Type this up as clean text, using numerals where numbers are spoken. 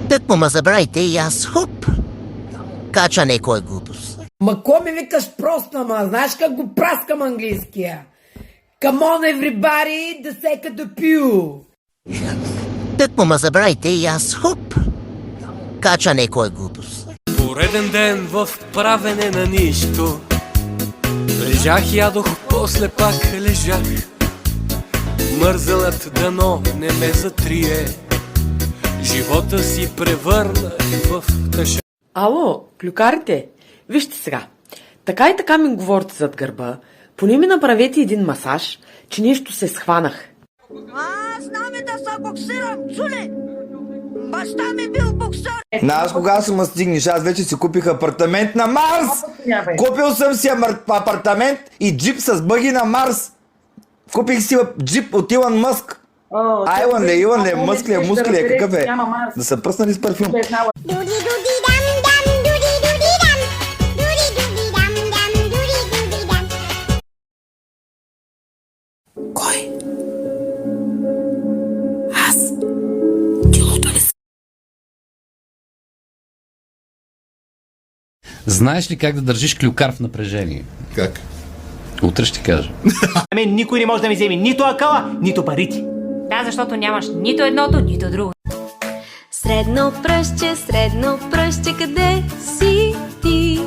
Тък му ма забравите и аз хоп. Кача некоя глупост. Ма ко ми викаш просто, ма? Знаеш как го праскам английския? Come on everybody, the second the pew. Тък му ма забравите и аз хоп. Кача некоя глупост. Пореден ден в правене на нищо. Лежах, ядох, после пак лежах. Мързелът дано не ме затрие. Живота си превърнах в тъша. Ало, клюкарите, вижте сега. Така и така ми говорите зад гърба. Поне ми направете един масаж, че нещо се схванах. Аз знам да се боксирам, чули? Баща ми бил боксер. Аз кога ще ме стигнеш? Аз вече си купих апартамент на Марс! Купил съм си апартамент и джип с бъги на Марс! Купих си джип от Илон Мъск! Илон ли, Мъск ли, Муск ли, какъв е? Да са пръснали с парфюм. Кой? Знаеш ли как да държиш клюкар в напрежение? Как? Утре ще ти кажа. Ами никой не може да ми вземе нито акъла, нито парите. Да, защото нямаш нито едното, нито друго. Средно пръстче, къде си ти?